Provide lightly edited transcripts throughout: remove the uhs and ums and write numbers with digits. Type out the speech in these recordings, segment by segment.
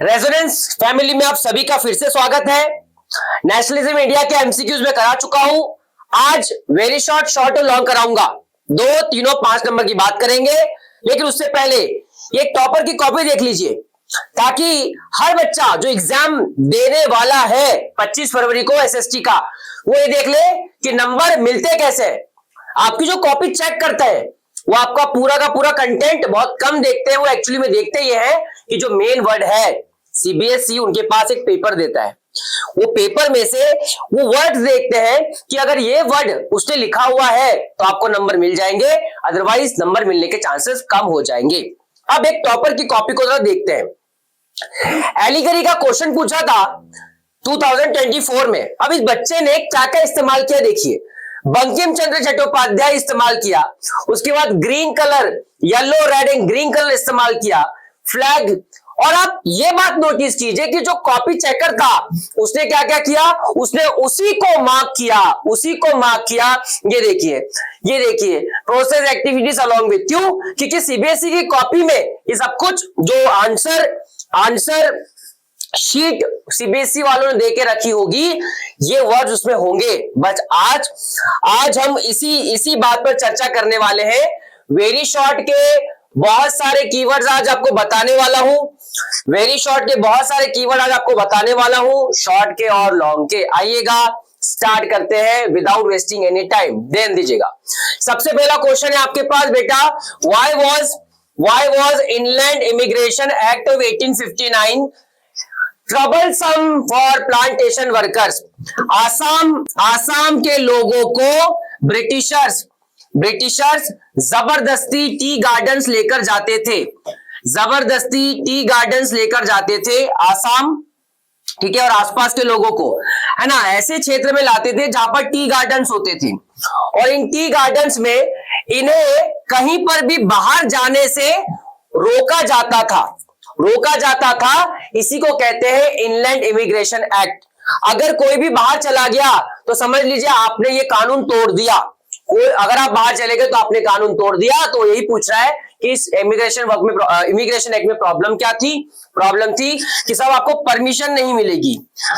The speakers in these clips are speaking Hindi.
रेजोनेंस फैमिली में आप सभी का फिर से स्वागत है। नेशनलिज्म इंडिया के एमसीक्यूज में करा चुका हूं। आज वेरी शॉर्ट और लॉन्ग कराऊंगा। 2, 3, 5 नंबर की बात करेंगे, लेकिन उससे पहले एक टॉपर की कॉपी देख लीजिए, ताकि हर बच्चा जो एग्जाम देने वाला है 25 फरवरी को एसएसटी का, वो ये देख ले कि नंबर मिलते कैसे। आपकी जो कॉपी चेक करता है वो आपका पूरा का पूरा कंटेंट बहुत कम देखते हैं। वो एक्चुअली में देखते ये है कि जो मेन वर्ड है, सीबीएसई उनके पास एक पेपर देता है, वो पेपर में से वो वर्ड देखते हैं कि अगर ये वर्ड उसने लिखा हुआ है तो आपको नंबर मिल जाएंगे, अदरवाइज नंबर मिलने के चांसेस कम हो जाएंगे। अब एक टॉपर की कॉपी को जरा देखते हैं। एलिगरी का क्वेश्चन पूछा था 2024 में। अब इस बच्चे ने क्या क्या इस्तेमाल किया देखिए। बंकिम चंद्र चट्टोपाध्याय इस्तेमाल किया, उसके बाद green colour, yellow, red and green colour इस्तेमाल किया, फ्लैग। और आप ये बात नोटिस कीजिए कि जो कॉपी चेकर था उसने क्या क्या किया, उसने उसी को मार्क किया। ये देखिए process activities along with you, क्योंकि सीबीएसई की कॉपी में ये सब कुछ जो आंसर शीट सीबीएसई वालों ने देके रखी होगी, ये वर्ड्स उसमें होंगे। बस आज हम इसी बात पर चर्चा करने वाले हैं। वेरी शॉर्ट के बहुत सारे कीवर्ड्स आज आपको बताने वाला हूं। शॉर्ट के और लॉन्ग के। आइएगा स्टार्ट करते हैं विदाउट वेस्टिंग एनी टाइम। ध्यान दीजिएगा। सबसे पहला क्वेश्चन है आपके पास बेटा, why was inland immigration act of 1859 troublesome for plantation workers. Assam के लोगों को ब्रिटिशर्स जबरदस्ती टी गार्डन्स लेकर जाते थे आसाम, ठीक है, और आसपास के लोगों को, है ना, ऐसे क्षेत्र में लाते थे जहां पर टी गार्डन्स होते थे। और इन टी गार्डन्स में इन्हें कहीं पर भी बाहर जाने से रोका जाता था। इसी को कहते हैं इनलैंड इमिग्रेशन एक्ट। अगर कोई भी बाहर चला गया तो समझ लीजिए आपने ये कानून तोड़ दिया। अगर आप बाहर चले गए तो आपने कानून तोड़ दिया। तो यही पूछ रहा है कि इस इमिग्रेशन एक्ट में प्रॉब्लम क्या थी। प्रॉब्लम थी कि सब आपको परमिशन नहीं मिलेगी।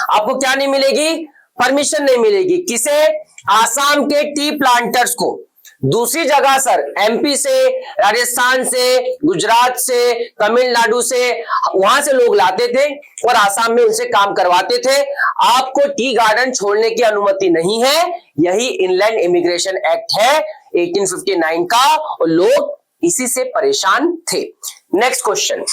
आपको क्या नहीं मिलेगी? परमिशन नहीं मिलेगी। किसे? आसाम के टी प्लांटर्स को। दूसरी जगह सर एमपी से, राजस्थान से, गुजरात से, तमिलनाडु से, वहां से लोग लाते थे और आसाम में उनसे काम करवाते थे। आपको टी गार्डन छोड़ने की अनुमति नहीं है। यही इनलैंड इमिग्रेशन एक्ट है 1859 का, और लोग इसी से परेशान थे। Next question,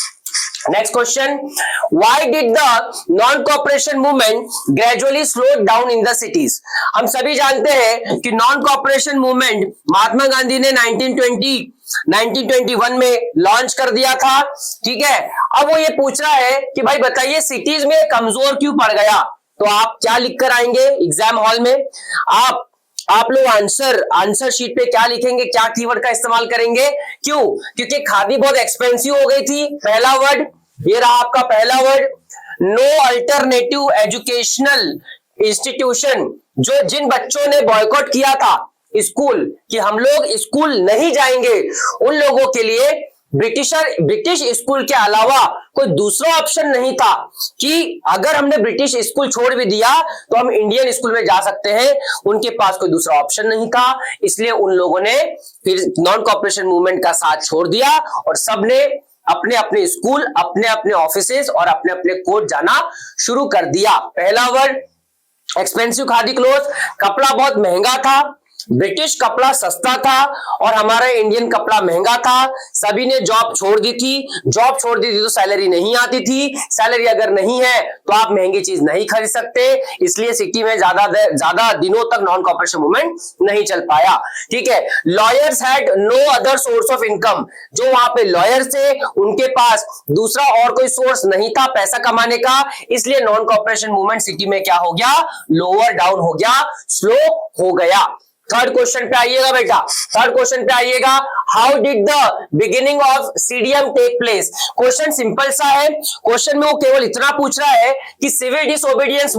why did the non-cooperation movement gradually slowed down in the cities? हम सभी जानते हैं कि नॉन कॉपरेशन मूवमेंट महात्मा गांधी ने 1921 में लॉन्च कर दिया था, ठीक है। अब वो ये पूछ रहा है कि भाई बताइए सिटीज में कमजोर क्यों पड़ गया। तो आप क्या लिख कर आएंगे एग्जाम हॉल में? आप लोग आंसर शीट पे क्या लिखेंगे, क्या कीवर्ड का इस्तेमाल करेंगे? क्यों? क्योंकि खादी बहुत एक्सपेंसिव हो गई थी। पहला वर्ड ये रहा आपका पहला word. No alternative educational institution, जिन बच्चों ने बॉयकॉट किया था स्कूल कि हम लोग स्कूल नहीं जाएंगे, उन लोगों के लिए ब्रिटिश स्कूल के अलावा कोई दूसरा ऑप्शन नहीं था कि अगर हमने ब्रिटिश स्कूल छोड़ भी दिया तो हम इंडियन स्कूल में जा सकते हैं। उनके पास कोई दूसरा ऑप्शन नहीं था, इसलिए उन लोगों ने फिर नॉन कॉपरेशन मूवमेंट का साथ छोड़ दिया और सबने अपने अपने स्कूल, अपने अपने ऑफिसेज और अपने अपने कोर्ट जाना शुरू कर दिया। पहला वर्ड एक्सपेंसिव खादी क्लोथ, कपड़ा बहुत महंगा था। ब्रिटिश कपड़ा सस्ता था और हमारा इंडियन कपड़ा महंगा था। सभी ने जॉब छोड़ दी थी तो सैलरी नहीं आती थी। सैलरी अगर नहीं है तो आप महंगी चीज नहीं खरीद सकते, इसलिए सिटी में ज्यादा दिनों तक नॉन कॉपरेशन मूवमेंट नहीं चल पाया, ठीक है। Lawyers had no other source of income, जो वहां पे लॉयर्स थे उनके पास दूसरा और कोई सोर्स नहीं था पैसा कमाने का, इसलिए नॉन कॉपरेशन मूवमेंट सिटी में क्या हो गया? लोअर डाउन हो गया, स्लो हो गया। थर्ड क्वेश्चन पे आइएगा बेटा, how did the beginning of CDM take place. Question simple सा है। क्वेश्चन में वो केवल इतना पूछ रहा है कि सिविल डिसओबीडियंस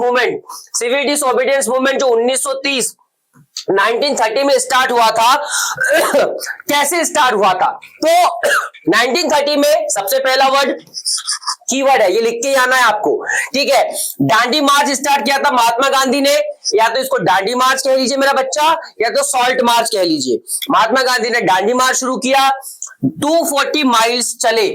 मूवमेंट जो 1930 में स्टार्ट हुआ था कैसे स्टार्ट हुआ था? तो 1930 में सबसे पहला वर्ड कीवर्ड है, ये लिख के आना है आपको, ठीक है। दांडी मार्च स्टार्ट किया था महात्मा गांधी ने, या तो इसको दांडी मार्च कह लीजिए मेरा बच्चा, या तो सॉल्ट मार्च कह लीजिए। महात्मा गांधी ने दांडी मार्च शुरू किया, 240 माइल्स चले,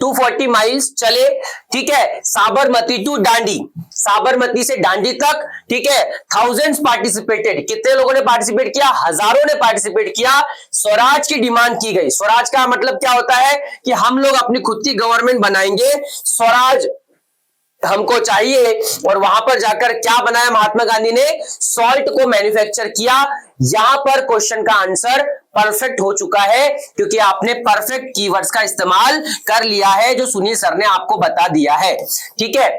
240 माइल्स चले, ठीक है, साबरमती टू दांडी, साबरमती से दांडी तक, ठीक है। थाउजेंड्स पार्टिसिपेटेड, कितने लोगों ने पार्टिसिपेट किया, हजारों ने पार्टिसिपेट किया। स्वराज की डिमांड की गई। स्वराज का मतलब क्या होता है कि हम लोग अपनी खुद की गवर्नमेंट बनाएंगे, स्वराज हमको चाहिए। और वहां पर जाकर क्या बनाया महात्मा गांधी ने, सॉल्ट को मैन्युफैक्चर किया। यहां पर क्वेश्चन का आंसर परफेक्ट हो चुका है, क्योंकि आपने परफेक्ट कीवर्ड्स का इस्तेमाल कर लिया है, जो सुनील सर ने आपको बता दिया है, ठीक है।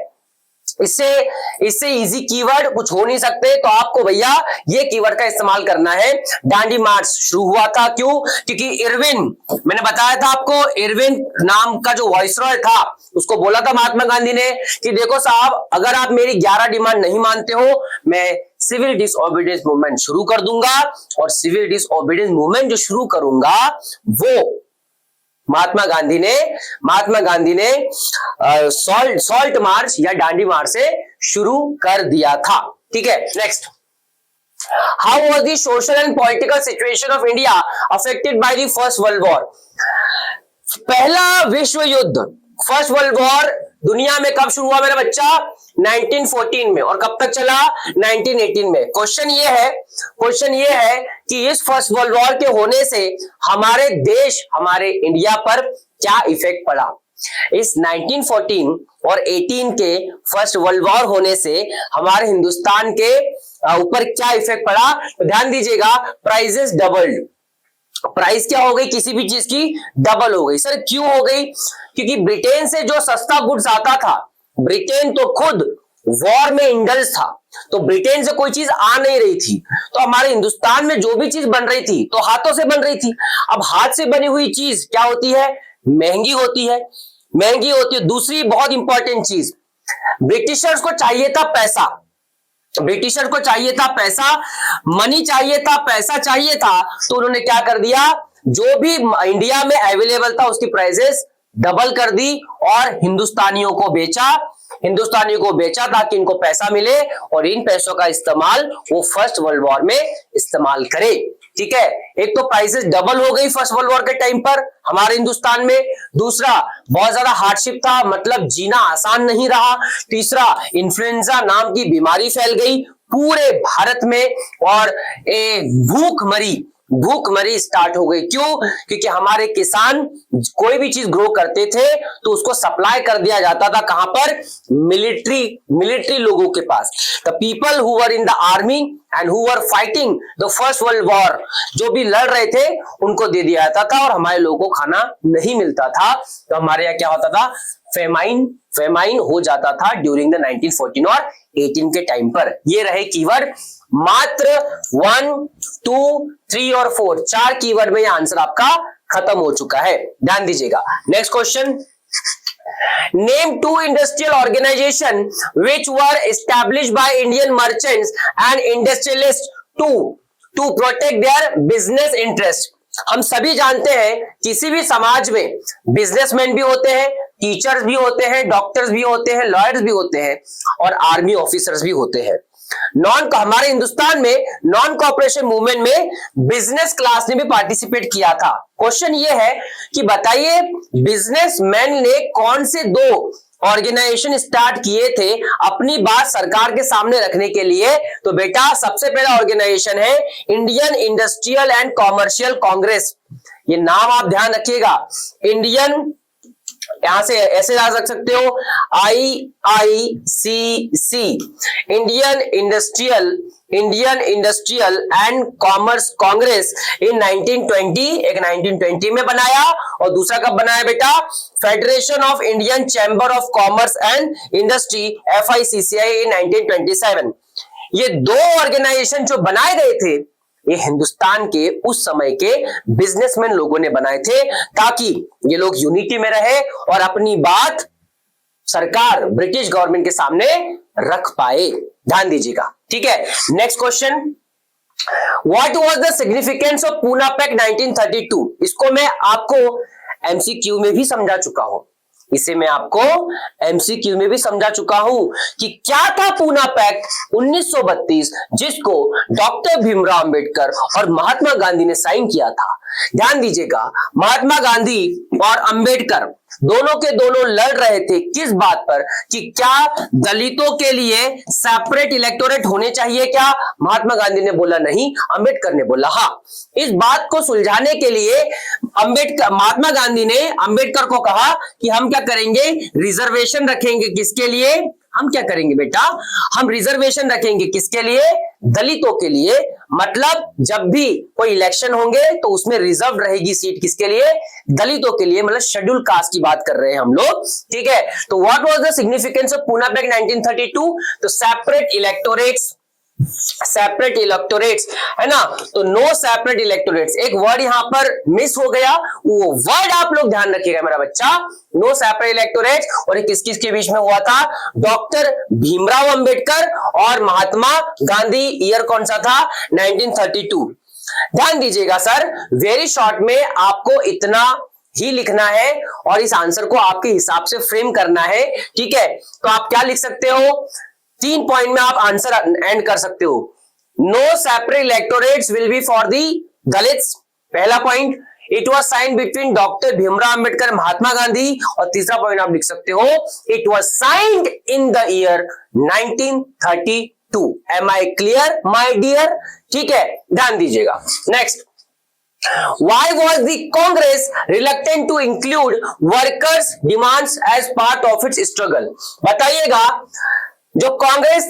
इससे इजी कीवर्ड कुछ हो नहीं सकते, तो आपको भैया ये कीवर्ड का इस्तेमाल करना है। दांडी मार्च शुरू हुआ था, क्यों, क्योंकि इरविन, मैंने बताया था आपको, इरविन नाम का जो वाइसरॉय था, उसको बोला था महात्मा गांधी ने कि देखो साहब, अगर आप मेरी 11 डिमांड नहीं मानते हो, मैं सिविल डिसओबीडियंस मूवमेंट शुरू कर दूंगा। और सिविल डिसओबीडियंस मूवमेंट जो शुरू करूंगा वो महात्मा गांधी ने सॉल्ट मार्च या दांडी मार्च से शुरू कर दिया था, ठीक है। Next, how was the social and political situation of India affected by the First World war. पहला विश्व युद्ध, फर्स्ट वर्ल्ड वॉर दुनिया में कब शुरू हुआ मेरा बच्चा, 1914 में, और कब तक चला, 1918 में। क्वेश्चन ये है कि इस फर्स्ट वर्ल्ड वॉर के होने से हमारे देश, हमारे इंडिया पर क्या इफेक्ट पड़ा। इस 1914 और 18 के फर्स्ट वर्ल्ड वॉर होने से हमारे हिंदुस्तान के ऊपर क्या इफेक्ट पड़ा, तो ध्यान दीजिएगा, प्राइसेस डबल्ड। प्राइस क्या हो गई, किसी भी चीज की डबल हो गई। सर क्यों हो गई, क्योंकि ब्रिटेन से जो सस्ता गुड्स आता था, ब्रिटेन तो खुद वॉर में इंडल्ज था, तो ब्रिटेन से कोई चीज आ नहीं रही थी, तो हमारे हिंदुस्तान में जो भी चीज बन रही थी तो हाथों से बन रही थी। अब हाथ से बनी हुई चीज क्या होती है, महंगी होती है, महंगी होती है। दूसरी बहुत इंपॉर्टेंट चीज, ब्रिटिशर्स को चाहिए था पैसा, ब्रिटिशर को चाहिए था पैसा, मनी चाहिए था, पैसा चाहिए था, तो उन्होंने क्या कर दिया, जो भी इंडिया में अवेलेबल था उसकी प्राइसेस डबल कर दी और हिंदुस्तानियों को बेचा ताकि इनको पैसा मिले और इन पैसों का इस्तेमाल वो फर्स्ट वर्ल्ड वॉर में इस्तेमाल करे, ठीक है। एक तो प्राइसेस डबल हो गई फर्स्ट वर्ल्ड वॉर के टाइम पर हमारे हिंदुस्तान में, दूसरा बहुत ज्यादा हार्डशिप था, मतलब जीना आसान नहीं रहा, तीसरा इन्फ्लुएंजा नाम की बीमारी फैल गई पूरे भारत में और भूखमरी स्टार्ट हो गई। क्यों, क्योंकि हमारे किसान कोई भी चीज ग्रो करते थे तो उसको सप्लाई कर दिया जाता था कहां पर, मिलिट्री लोगों के पास। The people who were in the army and who were fighting the First World War, जो भी लड़ रहे थे उनको दे दिया जाता था और हमारे लोगों को खाना नहीं मिलता था, तो हमारे यहाँ क्या होता था, फेमाइन हो जाता था ड्यूरिंग द 1914 और 18 के टाइम पर। ये रहे कीवर्ड, मात्र 1, 2, 3 और 4, 4 कीवर्ड में ये आंसर आपका खत्म हो चुका है, ध्यान दीजिएगा। Next question, name 2 industrial organisation which were established by Indian merchants and industrialist to protect their business interest. हम सभी जानते हैं किसी भी समाज में बिजनेसमैन भी होते हैं, टीचर्स भी होते हैं, डॉक्टर्स भी होते हैं, लॉयर्स भी होते हैं और आर्मी ऑफिसर्स भी होते हैं। हमारे हिंदुस्तान में नॉन कॉर्पोरेशन मूवमेंट में बिजनेस क्लास ने भी पार्टिसिपेट किया था। क्वेश्चन ये है कि बताइए बिजनेसमैन ने कौन से 2 ऑर्गेनाइजेशन स्टार्ट किए थे अपनी बात सरकार के सामने रखने के लिए, तो बेटा सबसे पहला ऑर्गेनाइजेशन है Indian Industrial and commercial Congress. ये नाम आप ध्यान रखिएगा, इंडियन, यहां से ऐसे याद रख सकते हो, IICC, Indian Industrial and Commerce Congress in 1920, एक 1920 में बनाया और दूसरा कब बनाया बेटा, federation of Indian chamber of commerce and industry FICCI इन 1927। ये 2 ऑर्गेनाइजेशन जो बनाए गए थे ये हिंदुस्तान के उस समय के बिजनेसमैन लोगों ने बनाए थे ताकि ये लोग यूनिटी में रहे और अपनी बात सरकार ब्रिटिश गवर्नमेंट के सामने रख पाए, ध्यान दीजिएगा, ठीक है। Next question, what was the significance of Poona pact 1932। इसको मैं आपको MCQ में भी समझा चुका हूं। इसे मैं आपको एमसीक्यू में भी समझा चुका हूं कि क्या था पूना पैक्ट 1932 जिसको डॉक्टर भीमराव अंबेडकर और महात्मा गांधी ने साइन किया था। ध्यान दीजिएगा, महात्मा गांधी और अंबेडकर दोनों के दोनों लड़ रहे थे किस बात पर कि क्या दलितों के लिए सेपरेट इलेक्टोरेट होने चाहिए क्या। महात्मा गांधी ने बोला नहीं, अंबेडकर ने बोला हाँ। इस बात को सुलझाने के लिए महात्मा गांधी ने अंबेडकर को कहा कि हम क्या करेंगे, रिजर्वेशन रखेंगे। किसके लिए? हम क्या करेंगे बेटा, हम रिजर्वेशन रखेंगे किसके लिए? दलितों के लिए। मतलब जब भी कोई इलेक्शन होंगे तो उसमें रिजर्व रहेगी सीट किसके लिए? दलितों के लिए। मतलब शेड्यूल कास्ट की बात कर रहे हैं हम लोग, ठीक है। तो what was the significance of Poona pact 1932? तो सेपरेट इलेक्टोरेट्स है ना। तो नो सेपरेट इलेक्टोरेट्स, एक वर्ड यहां पर मिस हो गया, वो वर्ड आप लोग ध्यान रखिएगा मेरा बच्चा। नो सेपरेट इलेक्टोरेट्स, और किस किस के बीच में हुआ था? डॉक्टर भीमराव अंबेडकर और महात्मा गांधी। ईयर कौन सा था? 1932। ध्यान दीजिएगा सर, वेरी शॉर्ट में आपको इतना ही लिखना है और इस आंसर को आपके हिसाब से फ्रेम करना है, ठीक है। तो आप क्या लिख सकते हो, 3 पॉइंट में आप आंसर एंड कर सकते हो। No separate electorates will be for the Dalits, पहला point. It was sign between doctor Bhimrao Ambedkar Mahatma Gandhi, और तीसरा पॉइंट आप लिख सकते हो, it was signed in the year 1932। Am I clear my dear? ठीक है, ध्यान दीजिएगा। Next, Why was the Congress reluctant to include workers' demands as part of its struggle? बताइएगा, जो कांग्रेस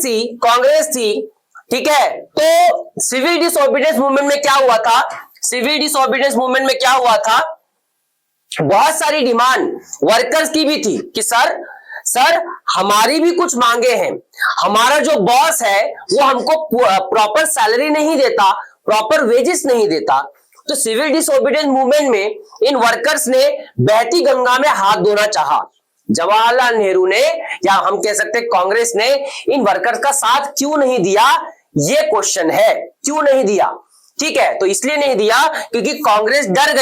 थी, ठीक है। तो सिविल डिसोबीडियंस मूवमेंट में क्या हुआ था? सिविल डिसोबीडियंस मूवमेंट में क्या हुआ था? बहुत सारी डिमांड वर्कर्स की भी थी कि सर हमारी भी कुछ मांगे हैं, हमारा जो बॉस है वो हमको प्रॉपर सैलरी नहीं देता, प्रॉपर वेजेस नहीं देता। तो सिविल डिसोबीडियंस मूवमेंट में इन वर्कर्स ने बहती गंगा में हाथ धोना चाहा। जवाहरलाल नेहरू ने, या हम कह सकते हैं कांग्रेस ने, इन वर्कर्स का साथ क्यों नहीं दिया, ये क्वेश्चन है। क्यों नहीं दिया? ठीक है, तो इसलिए नहीं दिया क्योंकि कांग्रेस डर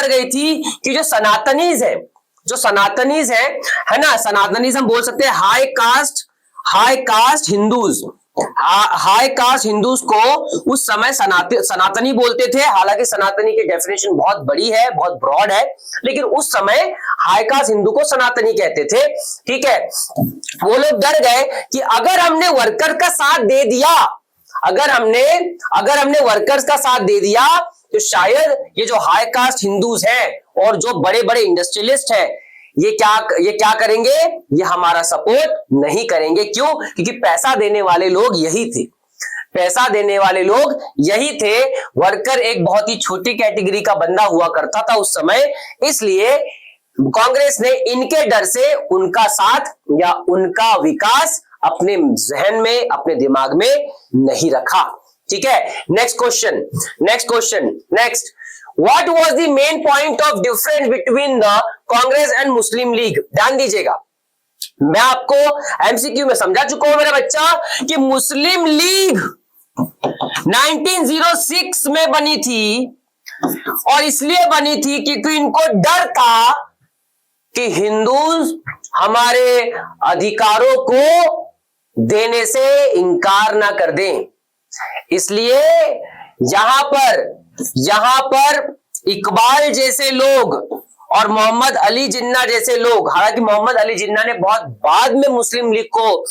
गई थी कि जो सनातनीज है ना, सनातनीज हम बोल सकते हैं high cast Hindus, high cast Hindus को उस समय सनातनी बोलते थे। हालांकि सनातनी की डेफिनेशन बहुत बड़ी है, बहुत ब्रॉड है, लेकिन उस समय हाई कास्ट हिंदू को सनातनी कहते थे, ठीक है। वो लोग डर गए कि अगर हमने वर्कर का साथ दे दिया, अगर हमने वर्कर्स का साथ दे दिया तो शायद ये जो हाई कास्ट हिंदूज हैं और जो बड़े बड़े इंडस्ट्रियलिस्ट हैं, ये क्या करेंगे, ये हमारा सपोर्ट नहीं करेंगे। क्यों? क्योंकि पैसा देने वाले लोग यही थे। वर्कर एक बहुत ही छोटी कैटेगरी का बंदा हुआ करता था उस समय, इसलिए कांग्रेस ने इनके डर से उनका साथ या उनका विकास अपने जहन में, अपने दिमाग में नहीं रखा, ठीक है। Next question. What was the main point of difference between the Congress and Muslim League? ध्यान दीजिएगा, मैं आपको एमसीक्यू में समझा चुका हूं मेरा बच्चा कि मुस्लिम लीग 1906 में बनी थी, और इसलिए बनी थी क्योंकि इनको डर था कि हिंदूज हमारे अधिकारों को देने से इनकार ना कर दें। इसलिए यहां पर इकबाल जैसे लोग और मोहम्मद अली जिन्ना जैसे लोग, हालांकि मोहम्मद अली जिन्ना ने बहुत बाद में मुस्लिम लीग को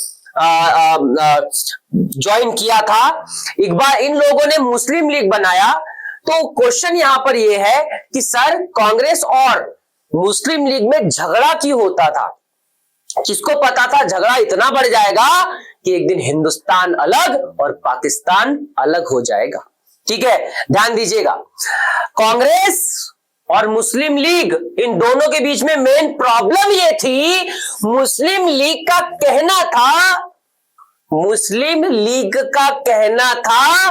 ज्वाइन किया था, इकबाल, इन लोगों ने मुस्लिम लीग बनाया। तो क्वेश्चन यहां पर यह है कि सर कांग्रेस और मुस्लिम लीग में झगड़ा क्यों होता था? किसको पता था झगड़ा इतना बढ़ जाएगा कि एक दिन हिंदुस्तान अलग और पाकिस्तान अलग हो जाएगा, ठीक है। ध्यान दीजिएगा, कांग्रेस और मुस्लिम लीग, इन दोनों के बीच में मेन प्रॉब्लम ये थी, मुस्लिम लीग का कहना था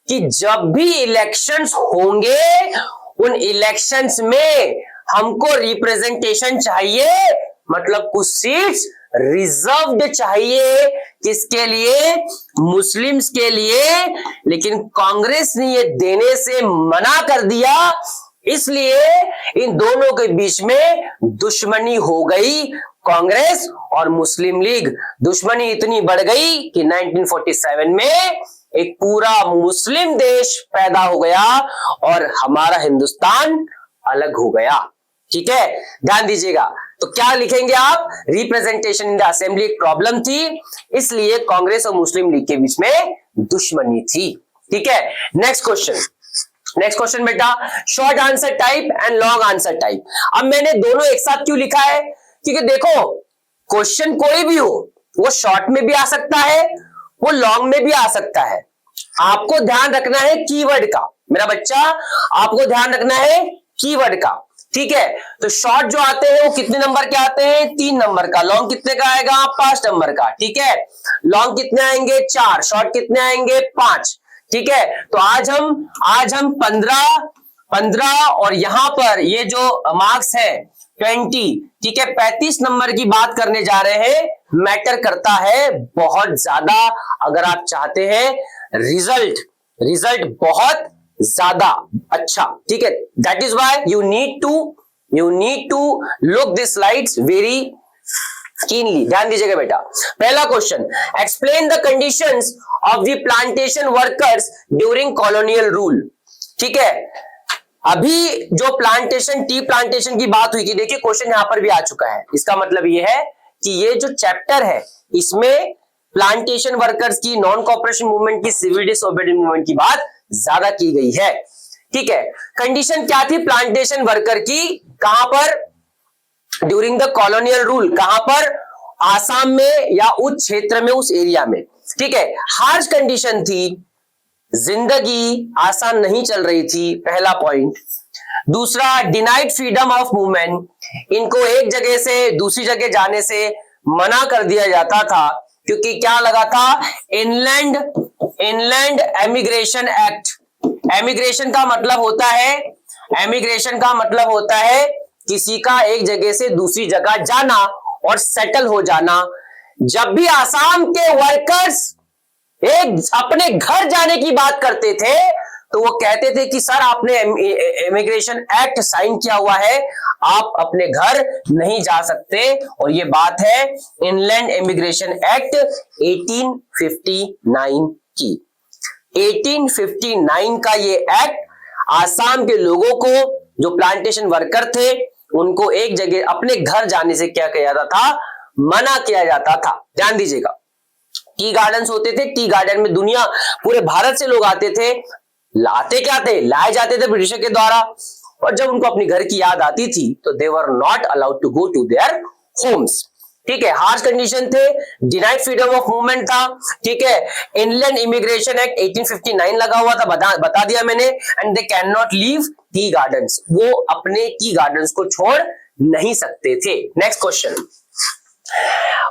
कि जब भी इलेक्शंस होंगे उन इलेक्शंस में हमको रिप्रेजेंटेशन चाहिए, मतलब कुछ सीट्स रिजर्व्ड चाहिए। किसके लिए? मुस्लिम्स के लिए। लेकिन कांग्रेस ने ये देने से मना कर दिया इसलिए इन दोनों के बीच में दुश्मनी हो गई। कांग्रेस और मुस्लिम लीग, दुश्मनी इतनी बढ़ गई कि 1947 में एक पूरा मुस्लिम देश पैदा हो गया और हमारा हिंदुस्तान अलग हो गया। ठीक है, ध्यान दीजिएगा। तो क्या लिखेंगे आप? रिप्रेजेंटेशन इन द असेंबली एक प्रॉब्लम थी, इसलिए कांग्रेस और मुस्लिम लीग के बीच में दुश्मनी थी। ठीक है, नेक्स्ट क्वेश्चन बेटा, short answer type and long answer type. अब मैंने दोनों एक साथ क्यों लिखा है? क्योंकि देखो, क्वेश्चन कोई भी हो, वो शॉर्ट में भी आ सकता है, वो लॉन्ग में भी आ सकता है। आपको ध्यान रखना है कीवर्ड का, मेरा बच्चा, आपको ध्यान रखना है कीवर्ड का। ठीक है, तो शॉर्ट जो आते हैं वो कितने नंबर के आते हैं? 3 नंबर का। लॉन्ग कितने का आएगा? 5 नंबर का। ठीक है, लॉन्ग कितने आएंगे? 4। शॉर्ट कितने आएंगे? 5। ठीक है, तो आज हम 15 और यहां पर ये जो मार्क्स है 20, ठीक है, 35 नंबर की बात करने जा रहे हैं। मैटर करता है बहुत ज्यादा अगर आप चाहते हैं रिजल्ट बहुत ज्यादा अच्छा। ठीक है, that is why you need to look this slides very keenly. ध्यान दीजिएगा बेटा। पहला question, explain the conditions of the plantation workers during colonial rule. ठीक है, अभी जो टी प्लांटेशन की बात हुई थी, देखिए क्वेश्चन यहां पर भी आ चुका है। इसका मतलब यह है कि ये जो चैप्टर है इसमें प्लांटेशन वर्कर्स की, नॉन कॉपरेशन मूवमेंट की, सिविल डिसओबीडिएंस मूवमेंट की बात ज्यादा की गई है। ठीक है, कंडीशन क्या थी प्लांटेशन वर्कर की? कहां पर? During the colonial rule. कहां पर? आसाम में या उस क्षेत्र में, उस एरिया में। ठीक है, हार्श कंडीशन थी, जिंदगी आसान नहीं चल रही थी, पहला पॉइंट। दूसरा, डिनाइड फ्रीडम ऑफ मूवमेंट, इनको एक जगह से दूसरी जगह जाने से मना कर दिया जाता था, क्योंकि क्या लगा था? Inland emigration act. एमिग्रेशन का मतलब होता है किसी का एक जगह से दूसरी जगह जाना और सेटल हो जाना। जब भी आसाम के वर्कर्स एक अपने घर जाने की बात करते थे तो वो कहते थे कि सर आपने इमिग्रेशन एक्ट साइन किया हुआ है, आप अपने घर नहीं जा सकते। और ये बात है इनलैंड इमिग्रेशन एक्ट 1859 की। 1859 का ये एक्ट आसाम के लोगों को, जो प्लांटेशन वर्कर थे, उनको एक जगह अपने घर जाने से क्या किया जाता था? मना किया जाता था। ध्यान दीजिएगा, टी गार्डन्स होते थे, टी गार्डन में दुनिया, पूरे भारत से लोग आते थे। लाए जाते थे ब्रिटिशर के द्वारा, और जब उनको अपनी घर की याद आती थी तो they were not allowed to go to their homes. ठीक है, हार्श कंडीशन थे, डिनाइड फ्रीडम ऑफ मूवमेंट था। ठीक है, इनलैंड इमिग्रेशन एक्ट 1859 लगा हुआ था, बता दिया मैंने। And they can not leave tea gardens, वो अपने टी गार्डन्स को छोड़ नहीं सकते थे। Next question,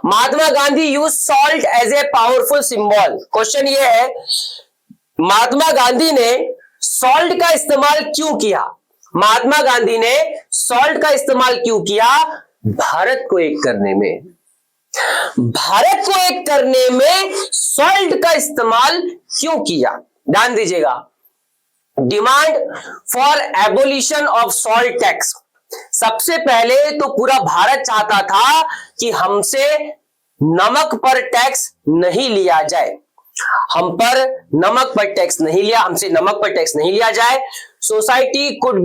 Mahatma Gandhi use salt as a powerful symbol. Question ये है, महात्मा गांधी ने सॉल्ट का इस्तेमाल क्यों किया? महात्मा गांधी ने सॉल्ट का इस्तेमाल क्यों किया? भारत को एक करने में सॉल्ट का इस्तेमाल क्यों किया? ध्यान दीजिएगा, demand for abolition of salt tax. सबसे पहले तो पूरा भारत चाहता था कि हमसे नमक पर टैक्स नहीं लिया जाए, हमसे नमक पर टैक्स नहीं लिया जाए। Society could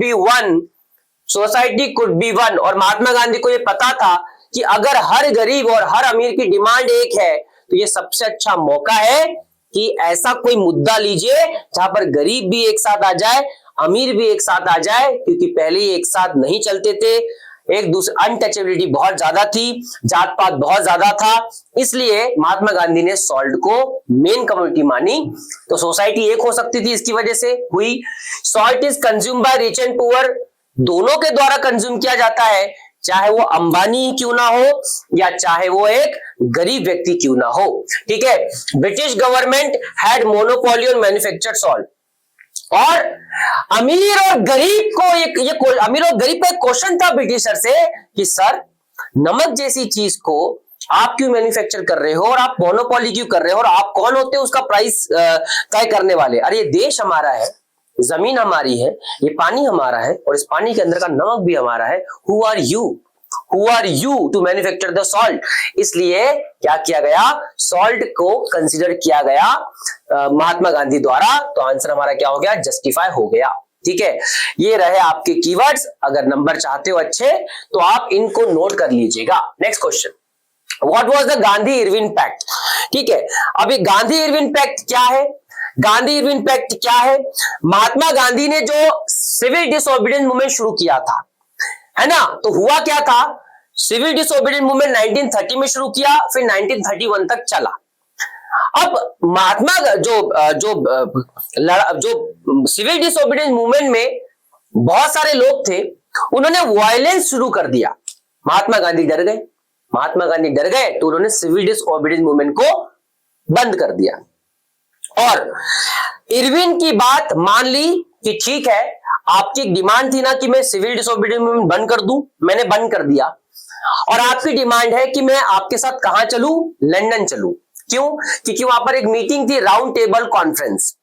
be one. और महात्मा गांधी को यह पता था कि अगर हर गरीब और हर अमीर की डिमांड एक है तो ये सबसे अच्छा मौका है कि ऐसा कोई मुद्दा लीजिए जहां पर गरीब भी एक साथ आ जाए, अमीर भी एक साथ आ जाए, क्योंकि पहले ही एक साथ नहीं चलते थे, एक दूसरे, अनटचेबिलिटी बहुत ज्यादा थी, जात पात बहुत ज्यादा था। इसलिए महात्मा गांधी ने सॉल्ट को मेन कम्युनिटी मानी, तो सोसाइटी एक हो सकती थी, इसकी वजह से हुई। Salt is consume by rich and poor, दोनों के द्वारा कंज्यूम किया जाता है, चाहे वो अंबानी क्यों ना हो या चाहे वो एक गरीब व्यक्ति क्यों ना हो। ठीक है, British government had monopoly on manufactured salt. और अमीर और गरीब का एक क्वेश्चन था ब्रिटिशर से कि सर नमक जैसी चीज को आप क्यों मैन्युफैक्चर कर रहे हो और आप मोनोपोली क्यों कर रहे हो, और आप कौन होते हो उसका प्राइस तय करने वाले? अरे ये देश हमारा है, जमीन हमारी है, ये पानी हमारा है और इस पानी के अंदर का नमक भी हमारा है। Who are you to manufacture the salt? इसलिए क्या किया गया, सॉल्ट को कंसीडर किया गया महात्मा गांधी द्वारा। तो आंसर हमारा क्या हो गया, जस्टिफाई हो गया। ठीक है, ये रहे आपके कीवर्ड्स। अगर नंबर चाहते हो अच्छे तो आप इनको नोट कर लीजिएगा। Next question, what was the Gandhi Irwin pact? ठीक है, अभी गांधी इरविन पैक्ट क्या है? गांधी इरविन पैक्ट क्या है? महात्मा गांधी ने जो सिविल डिसोबीडियंस मूवमेंट शुरू किया था, है ना, तो हुआ क्या था, सिविल डिसोबीडियंस मूवमेंट 1930 में शुरू किया, फिर 1931 तक चला। अब महात्मा जो सिविल डिसोबीडियंस मूवमेंट में बहुत सारे लोग थे, उन्होंने वायलेंस शुरू कर दिया। महात्मा गांधी डर गए, तो उन्होंने सिविल डिसोबीडियंस मूवमेंट को बंद कर दिया और इरविन की बात मान ली कि ठीक है, आपकी एक डिमांड थी ना कि मैं सिविल डिसोबीडियंस मूवमेंट बंद कर दूं, मैंने बंद कर दिया। और आपकी डिमांड है कि मैं आपके साथ कहां चलूं, लंदन चलूं। क्यों? क्योंकि वहां पर एक मीटिंग थी, round table conference.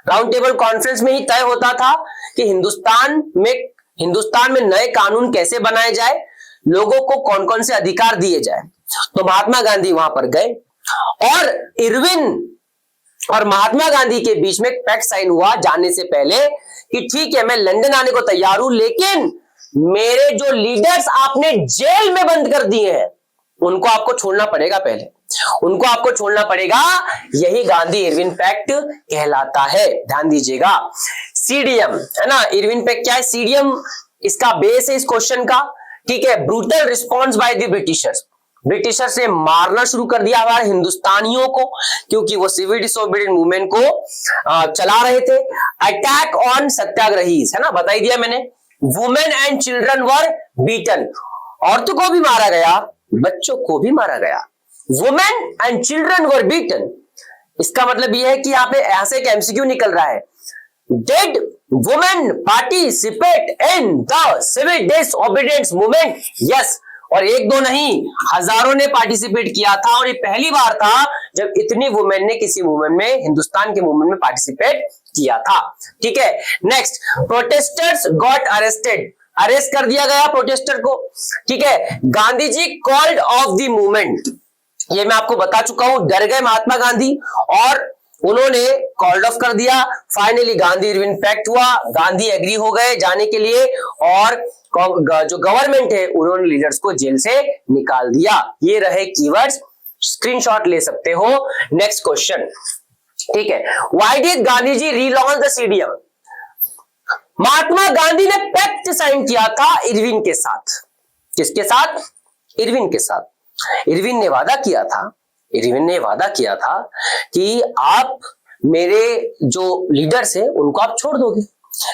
Round table conference में ही तय होता था कि हिंदुस्तान में नए कानून कैसे बनाए जाए, लोगों को कौन कौन से अधिकार दिए जाए। तो महात्मा गांधी वहां पर गए और इरविन और महात्मा गांधी के बीच में पैक्ट साइन हुआ जाने से पहले कि ठीक है, मैं लंदन आने को तैयार हूं, लेकिन मेरे जो लीडर्स आपने जेल में बंद कर दिए हैं उनको आपको छोड़ना पड़ेगा, पहले उनको आपको छोड़ना पड़ेगा। यही गांधी इरविन पैक्ट कहलाता है, ध्यान दीजिएगा। सीडीएम है ना, इरविन पैक्ट क्या है, सीडीएम इसका बेस है इस क्वेश्चन का। ठीक है, brutal response by the Britishers ने मारना शुरू कर दिया हमारे हिंदुस्तानियों को, क्योंकि वो सिविल डिसोबीडियंस मूवमेंट को चला रहे थे। अटैक ऑन सत्याग्रहीज, है ना, बता ही दिया मैंने। Women and children were beaten, औरतों को भी मारा गया, बच्चों को भी मारा गया। Women and children were beaten, इसका मतलब यह है कि यहाँ पे ऐसे एक एमसीक्यू निकल रहा है, did women participate in the civil disobedience movement? Yes, और एक दो नहीं, हजारों ने पार्टिसिपेट किया था और ये पहली बार था जब इतनी वुमेन ने किसी मूवमेंट में, हिंदुस्तान के मूवमेंट में पार्टिसिपेट किया था। ठीक है, next, protesters got arrested, arrest कर दिया गया प्रोटेस्टर को। ठीक है, Gandhi ji called off the movement, ये मैं आपको बता चुका हूं, डर गए महात्मा गांधी और उन्होंने कॉल्ड ऑफ कर दिया। फाइनली गांधी इरविन पैक्ट हुआ, गांधी एग्री हो गए जाने के लिए और जो गवर्नमेंट है उन्होंने लीडर्स को जेल से निकाल दिया। ये रहे कीवर्ड्स, स्क्रीनशॉट ले सकते हो। नेक्स्ट क्वेश्चन, ठीक है, why did Gandhi ji relaunch the CDM? Mahatma Gandhi ने पैक्ट साइन किया था इरविन के साथ। किसके साथ? इरविन के साथ। इरविन ने वादा किया था कि आप मेरे जो लीडर्स हैं उनको आप छोड़ दोगे,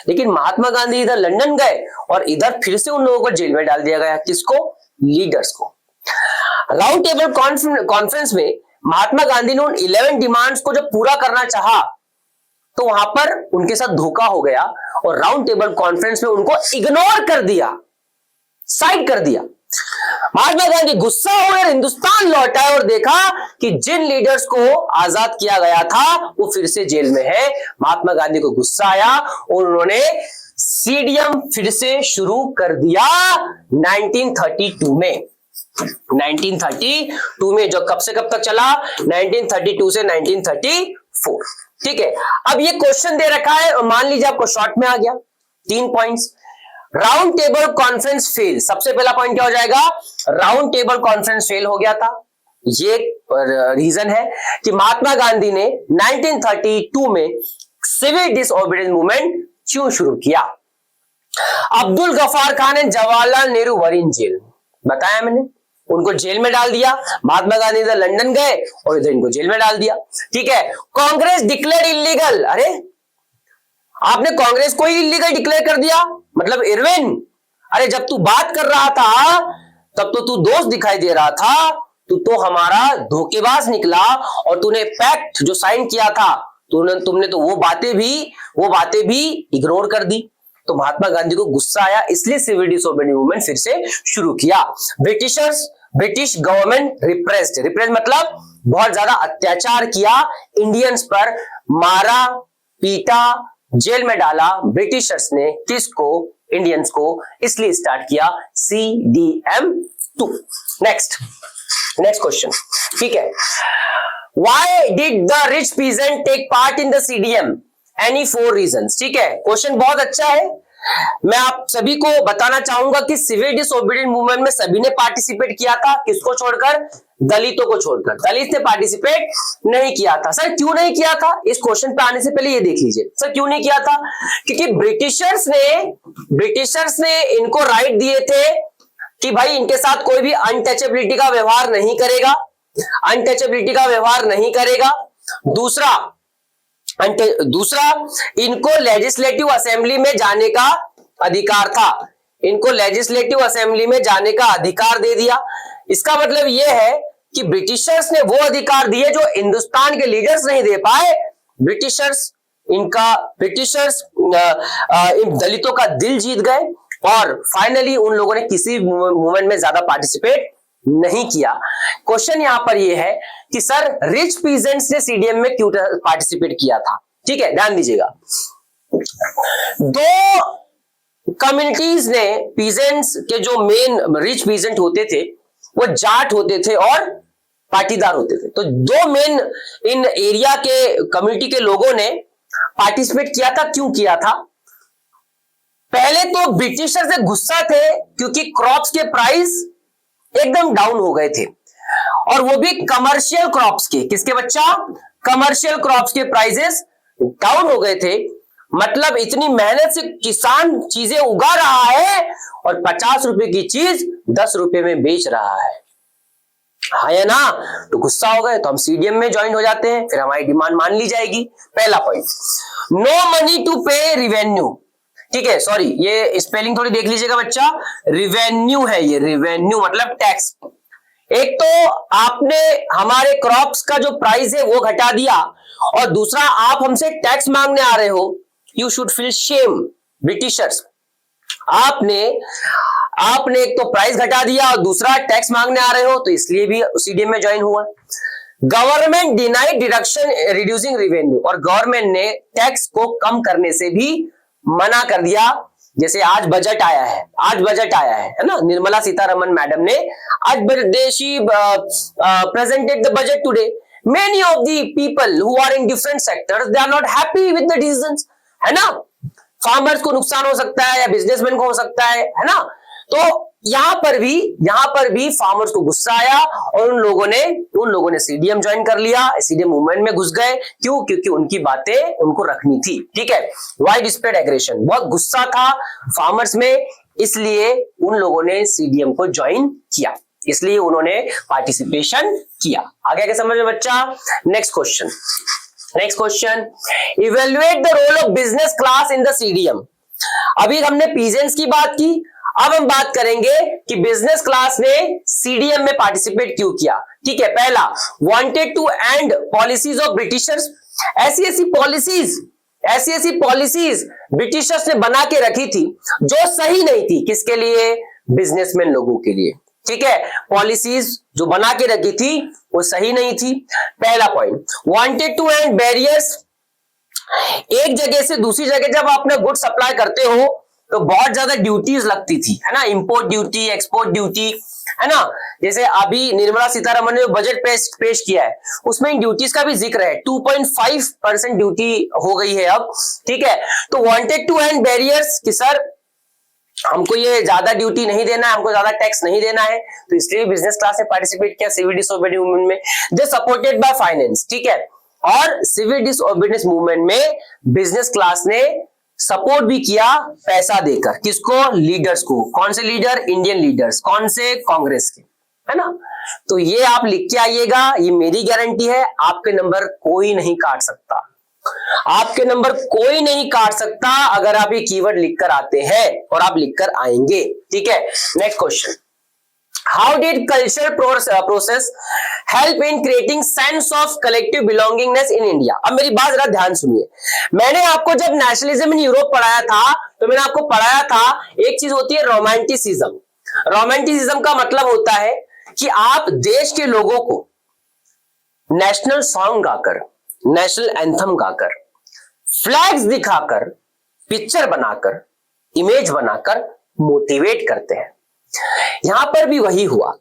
लेकिन महात्मा गांधी इधर लंदन गए और इधर फिर से उन लोगों को जेल में डाल दिया गया। किसको? लीडर्स को। राउंड टेबल कॉन्फ्रेंस में महात्मा गांधी ने उन 11 डिमांड्स को जब पूरा करना चाहा तो वहां पर उनके साथ धोखा हो गया और राउंड टेबल कॉन्फ्रेंस में उनको इग्नोर कर दिया, साइड कर दिया। महात्मा गांधी गुस्सा हो गए, हिंदुस्तान लौट आए और देखा कि जिन लीडर्स को आजाद किया गया था वो फिर से जेल में है। महात्मा गांधी को गुस्सा आया और उन्होंने सीडीएम फिर से शुरू कर दिया 1932 में। 1932 में, जो कब से कब तक चला? 1932 से 1934। ठीक है, अब ये क्वेश्चन दे रखा है और मान लीजिए आपको शॉर्ट में आ गया 3 points. Round table conference fail, सबसे पहला पॉइंट क्या हो जाएगा? राउंड टेबल कॉन्फ्रेंस फेल हो गया था। ये रीजन है कि महात्मा गांधी ने 1932 में सिविल डिसओबीडियंस मूवमेंट क्यों शुरू किया। Abdul Ghaffar Khan and Jawaharlal Nehru were in jail, बताया मैंने, उनको जेल में डाल दिया। महात्मा गांधी इधर लंदन गए और इधर इनको जेल में डाल दिया। ठीक है, कांग्रेस डिक्लेयर इलीगल, अरे आपने कांग्रेस को ही इलीगल डिक्लेयर कर दिया, मतलब इरविन, अरे जब तू बात कर रहा था तब तो तू दोस्त दिखाई दे रहा था, तू तो हमारा धोखेबाज निकला और तूने पैक्ट जो साइन किया था तुमने तो वो बातें भी इग्नोर कर दी। तो महात्मा गांधी को गुस्सा आया, इसलिए सिविल डिसओबीडियंस मूवमेंट फिर से शुरू किया। ब्रिटिश गवर्नमेंट रिप्रेस्ड मतलब बहुत ज्यादा अत्याचार किया इंडियंस पर, मारा, पीटा, जेल में डाला ब्रिटिशर्स ने किसको? इंडियंस को। इसलिए स्टार्ट किया CDM2। नेक्स्ट क्वेश्चन, ठीक है। Why did the rich peasant take part in the CDM? Any 4 reasons? ठीक है, क्वेश्चन बहुत अच्छा है। मैं आप सभी को बताना चाहूंगा कि सिविल डिसओबीडिएंट मूवमेंट में सभी ने पार्टिसिपेट किया था, किसको छोड़कर? दलितों को छोड़कर। दलित ने पार्टिसिपेट नहीं किया था। सर क्यों नहीं किया था? इस क्वेश्चन पे आने से पहले ये देख लीजिए, सर क्यों नहीं किया था? क्योंकि ब्रिटिशर्स ने इनको राइट दिए थे कि भाई इनके साथ कोई भी अनटचेबिलिटी का व्यवहार नहीं करेगा, अनटचेबिलिटी का व्यवहार नहीं करेगा। दूसरा इनको लेजिस्लेटिव असेंबली में जाने का अधिकार था, इनको लेजिस्लेटिव असेंबली में जाने का अधिकार दे दिया। इसका मतलब यह है कि ब्रिटिशर्स ने वो अधिकार दिए जो हिंदुस्तान के लीडर्स नहीं दे पाए। ब्रिटिशर्स इन दलितों का दिल जीत गए और फाइनली उन लोगों ने किसी मूवमेंट में ज्यादा पार्टिसिपेट नहीं किया। क्वेश्चन यहां पर यह है कि सर रिच पीजेंट्स ने सीडीएम में क्यों पार्टिसिपेट किया था? ठीक है, ध्यान दीजिएगा। 2 कम्युनिटीज ने, पीजेंट्स के जो मेन रिच पीजेंट होते थे वो जाट होते थे और पाटीदार होते थे। तो 2 मेन इन एरिया के कम्युनिटी के लोगों ने पार्टिसिपेट किया था। क्यों किया था? पहले तो ब्रिटिशर से गुस्सा थे क्योंकि क्रॉप्स के प्राइस एकदम डाउन हो गए थे और वो भी कमर्शियल क्रॉप्स के। किसके बच्चा? कमर्शियल क्रॉप्स के प्राइसेस डाउन हो गए थे। मतलब इतनी मेहनत से किसान चीजें उगा रहा है और 50 रुपए की चीज 10 रुपए में बेच रहा है। हाँ या ना? तो गुस्सा हो गए तो हम सीडीएम में ज्वाइन हो जाते हैं, फिर हमारी डिमांड मान ली जाएगी। पहला पॉइंट, नो मनी टू पे रिवेन्यू। ठीक है, सॉरी ये स्पेलिंग थोड़ी देख लीजिएगा बच्चा, रिवेन्यू है ये, रिवेन्यू मतलब टैक्स। एक तो आपने हमारे क्रॉप्स का जो प्राइस है वो घटा दिया और दूसरा आप हमसे टैक्स मांगने आ रहे हो। You should feel shame Britishers. आपने एक तो प्राइस घटा दिया और दूसरा टैक्स मांगने आ रहे हो, तो इसलिए भी सीडीएम में ज्वाइन हुआ। Government denied deduction reducing revenue, और गवर्नमेंट ने टैक्स को कम करने से भी मना कर दिया। जैसे आज बजट आया है ना, निर्मला सीतारमन मैडम ने आज she presented the budget today. Many of the people who are in different sectors, they are not happy with the decisions, है ना। फार्मर्स को नुकसान हो सकता है या बिजनेसमैन को हो सकता है ना। तो यहां पर भी फार्मर्स को गुस्सा आया और उन लोगों ने सीडीएम ज्वाइन कर लिया, सीडीएम मूवमेंट में घुस गए। क्यों? क्योंकि उनकी बातें उनको रखनी थी। ठीक है, वाइड स्प्रेड एग्रेशन, बहुत गुस्सा था फार्मर्स में, इसलिए उन लोगों ने सीडीएम को ज्वाइन किया, इसलिए उन्होंने पार्टिसिपेशन किया। आगे आगे समझ में बच्चा। Next question, evaluate the role of business class in the CDM. अभी हमने पीजेंट्स की बात की, अब हम बात करेंगे कि बिजनेस क्लास ने सीडीएम में पार्टिसिपेट क्यों किया। ठीक है, पहला, wanted to end policies of Britishers. ऐसी पॉलिसीज ब्रिटिशर्स ने बना के रखी थी जो सही नहीं थी। किसके लिए? बिजनेसमैन लोगों के लिए। ठीक है, पॉलिसीज जो बना के रखी थी वो सही नहीं थी। पहला point, wanted to end barriers. एक जगह से दूसरी जगह जब आप अपना गुड सप्लाई करते हो तो बहुत ज्यादा ड्यूटीज लगती थी, है ना, इंपोर्ट ड्यूटी, एक्सपोर्ट ड्यूटी, है ना। जैसे अभी निर्मला सीतारमन ने बजट पेश किया है उसमें इन ड्यूटीज का भी जिक्र है। 2.5% ड्यूटी हो गई है अब। ठीक है, तो वांटेड टू एंड बैरियर्स कि सर हमको ये ज्यादा ड्यूटी नहीं देना है, हमको ज्यादा टैक्स नहीं देना है, तो इसलिए बिजनेस क्लास ने पार्टिसिपेट किया सिविल डिसओबीडियंस मूवमेंट में। They supported by finance. ठीक है, और सिविल डिसओबीडियंस मूवमेंट में बिजनेस क्लास ने सपोर्ट भी किया पैसा देकर। किसको? लीडर्स को। कौन से लीडर? Indian leaders. कौन से? कांग्रेस के, है ना। तो ये आप लिख के आइएगा, ये मेरी गारंटी है, आपके नंबर कोई नहीं काट सकता, आपके नंबर कोई नहीं काट सकता अगर आप ये कीवर्ड लिखकर आते हैं, और आप लिखकर आएंगे। ठीक है, next question, how did cultural process help in creating sense of collective belongingness in India. अब मेरी बात जरा ध्यान सुनिए। मैंने आपको जब नेशनलिज्म इन यूरोप पढ़ाया था तो मैंने आपको पढ़ाया था एक चीज होती है रोमांटिसिज्म। रोमांटिसिज्म का मतलब होता है कि आप देश के लोगों को नेशनल सॉन्ग गाकर, नेशनल एंथम गाकर फ्लैग्स दिखाकर, पिक्चर बनाकर, इमेज बनाकर मोटिवेट करते हैं। यहां पर भी वही हुआ।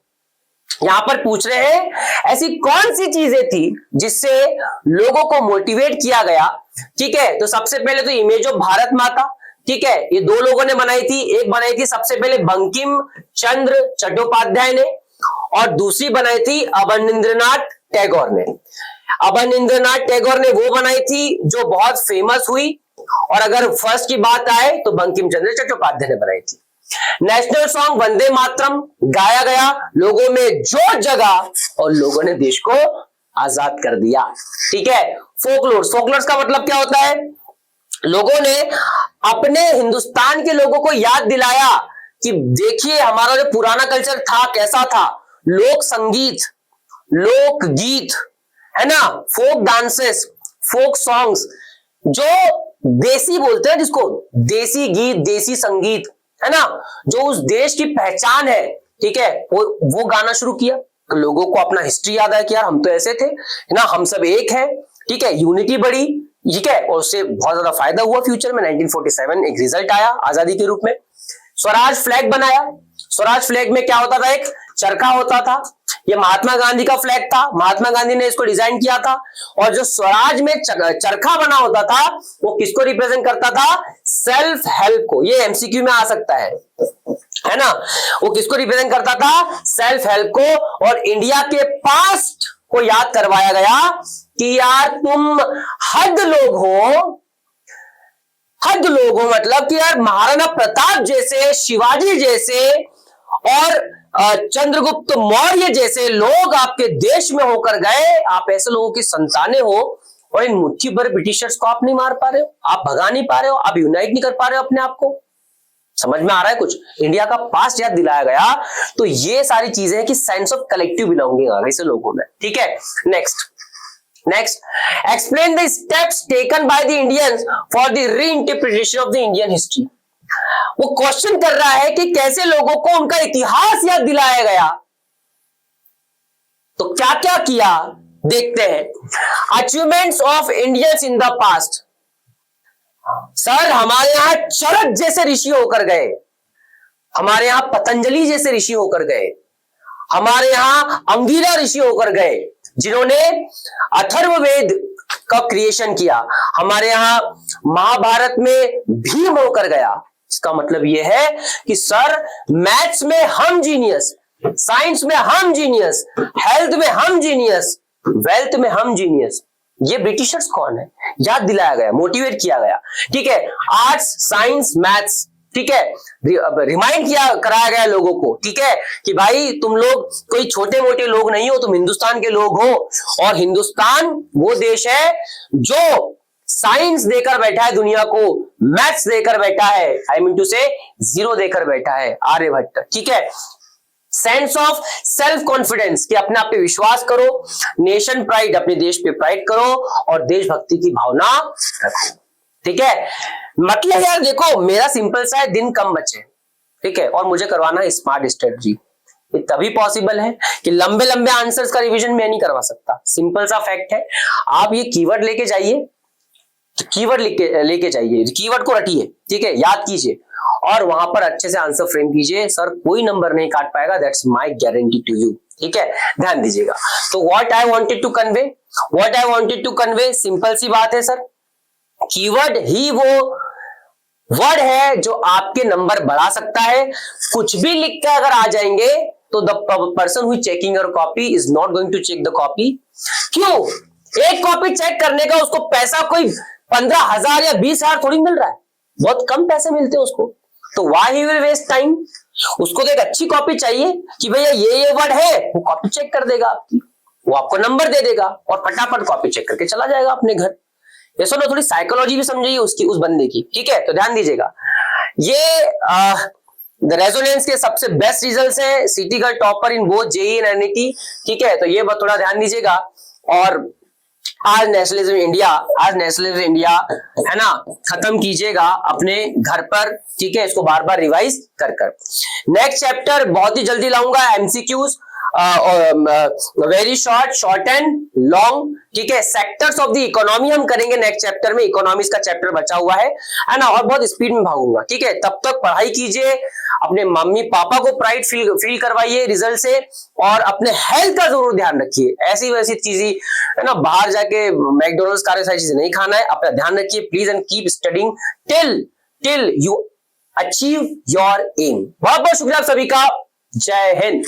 यहां पर पूछ रहे हैं ऐसी कौन सी चीजें थी जिससे लोगों को मोटिवेट किया गया। ठीक है, तो सबसे पहले तो इमेज ऑफ भारत माता, ठीक है, ये दो लोगों ने बनाई थी। एक बनाई थी सबसे पहले बंकिम चंद्र चट्टोपाध्याय ने, और दूसरी बनाई थी अवनींद्रनाथ टैगोर ने। अवनींद्रनाथ टैगोर ने वो बनाई थी जो बहुत फेमस हुई, और अगर फर्स्ट की बात आए तो बंकिम चंद्र चट्टोपाध्याय ने बनाई थी। नेशनल सॉन्ग वंदे मातरम गाया गया, लोगों में जोश जगा और लोगों ने देश को आजाद कर दिया। ठीक है, फोकलोर्स, फोकलोर्स का मतलब क्या होता है? लोगों ने अपने हिंदुस्तान के लोगों को याद दिलाया कि देखिए हमारा जो पुराना कल्चर था कैसा था। लोक संगीत, लोक गीत, है ना, फोक डांसेस, फोक सॉन्ग्स, जो देसी बोलते हैं जिसको, देसी गीत, देसी संगीत, है ना, जो उस देश की पहचान है। ठीक है, वो गाना शुरू किया तो लोगों को अपना हिस्ट्री याद आया कि यार हम तो ऐसे थे, है ना, हम सब एक हैं। ठीक है, यूनिटी बढ़ी। ठीक है, और उससे बहुत ज्यादा फायदा हुआ फ्यूचर में। 1947 एक रिजल्ट आया आजादी के रूप में। स्वराज फ्लैग बनाया। स्वराज फ्लैग में क्या होता था? एक चरखा होता था। ये महात्मा गांधी का फ्लैग था, महात्मा गांधी ने इसको डिजाइन किया था। और जो स्वराज में चरखा बना होता था वो किसको रिप्रेजेंट करता था? सेल्फ हेल्प को। ये एमसीक्यू में आ सकता है ना। वो किसको रिप्रेजेंट करता था? सेल्फ हेल्प को। और इंडिया के पास्ट को याद करवाया गया कि यार तुम हद लोग हो, हद लोग हो, मतलब कि यार महाराणा प्रताप जैसे, शिवाजी जैसे और चंद्रगुप्त मौर्य जैसे लोग आपके देश में होकर गए। आप ऐसे लोगों की संतानें हो और इन मुट्ठी भर ब्रिटिशर्स को आप नहीं मार पा रहे हो, आप भगा नहीं पा रहे हो, आप यूनाइट नहीं कर पा रहे हो अपने आप को। समझ में आ रहा है कुछ? इंडिया का पास्ट याद दिलाया गया। तो ये सारी चीजें हैं कि सेंस ऑफ कलेक्टिव बिलोंगिंग आ गई से लोगों में। ठीक है, next explain the steps taken by the Indians for the reinterpretation of the Indian history. वो क्वेश्चन कर रहा है कि कैसे लोगों को उनका इतिहास याद दिलाया गया। तो क्या क्या किया देखते हैं। Achievements of Indians in the past. Sir हमारे यहां चरक जैसे ऋषि होकर गए, हमारे यहां पतंजलि जैसे ऋषि होकर गए, हमारे यहां अंगिरा ऋषि होकर गए जिन्होंने अथर्ववेद का क्रिएशन किया। हमारे यहां महाभारत में भीम होकर गया। इसका मतलब यह है कि सर मैथ्स में हम जीनियस, साइंस में हम जीनियस, हेल्थ में हम जीनियस, वेल्थ में हम जीनियस। ये ब्रिटिशर्स कौन है? याद दिलाया गया, मोटिवेट किया गया। ठीक है, आर्ट्स, साइंस, मैथ्स, ठीक है, रिमाइंड किया, कराया गया लोगों को। ठीक है, कि भाई तुम लोग कोई छोटे मोटे लोग नहीं हो, तुम हिंदुस्तान के लोग हो। और हिंदुस्तान वो देश है जो साइंस देकर बैठा है दुनिया को, मैथ्स देकर बैठा है, आई मीन टू से जीरो देकर बैठा है आर्यभट्ट। ठीक है, सेंस ऑफ सेल्फ कॉन्फिडेंस कि अपने आप पे विश्वास करो, नेशन प्राइड, अपने देश पे प्राइड करो और देशभक्ति की भावना रखो। ठीक है, मतलब यार देखो मेरा सिंपल सा है, दिन कम बचे, ठीक है, और मुझे करवाना है स्मार्ट स्ट्रेटजी। ये तभी पॉसिबल है कि लंबे लंबे आंसर्स का रिवीजन मैं नहीं करवा सकता। सिंपल सा फैक्ट है, आप ये कीवर्ड लेके जाइए, कीवर्ड लेके जाइए, कीवर्ड को रटिए, ठीक है, याद कीजिए और वहां पर अच्छे से आंसर फ्रेम कीजिए। सर कोई नंबर नहीं काट पाएगा, that's my guarantee to you. ठीक है, ध्यान दीजिएगा। तो what I wanted to convey, simple सी बात है सर, कीवर्ड ही वो वर्ड है जो आपके नंबर बढ़ा सकता है। कुछ भी लिख के अगर आ जाएंगे तो the person who checking your copy is not going to check the copy. क्यों? एक कॉपी चेक करने का उसको पैसा कोई 15,000 या 20,000 थोड़ी मिल रहा है, बहुत कम पैसे मिलते हैं उसको। तो why he will waste time? उसको तो एक अच्छी कॉपी चाहिए कि भैया ये वर्ड है, वो कॉपी चेक कर देगा आपकी, वो आपको नंबर दे देगा और फटाफट कॉपी चेक करके चला जाएगा अपने घर। ये सुनो, थोड़ी साइकोलॉजी भी समझिए उसकी, उस बंदे की। ठीक है, तो ध्यान दीजिएगा। ये द रेजोनेंस के सबसे बेस्ट रिजल्ट्स हैं, सिटी का topper in both JEE and NET. ठीक है, तो ये थोड़ा ध्यान दीजिएगा। और आज नेशनलिज्म इंडिया है ना, खत्म कीजिएगा अपने घर पर। ठीक है, इसको बार बार रिवाइज कर। नेक्स्ट चैप्टर बहुत ही जल्दी लाऊंगा, MCQs. Very short, short and long, ठीक है। सेक्टर्स ऑफ द इकोनॉमी हम करेंगे नेक्स्ट चैप्टर में, इकोनॉमिक्स का चैप्टर बचा हुआ है ना, और बहुत स्पीड में भागूंगा, ठीक है। तब तक पढ़ाई कीजिए, अपने मम्मी पापा को प्राइड फील करवाइए रिजल्ट से, और अपने हेल्थ का जरूर ध्यान रखिए। ऐसी वैसी चीजें है ना, बाहर जाके मैकडोनल्ड्स का सारी चीजें नहीं खाना है, अपना ध्यान रखिए please, and keep studying till you achieve your aim. बहुत बहुत शुक्रिया आप सभी का, जय हिंद।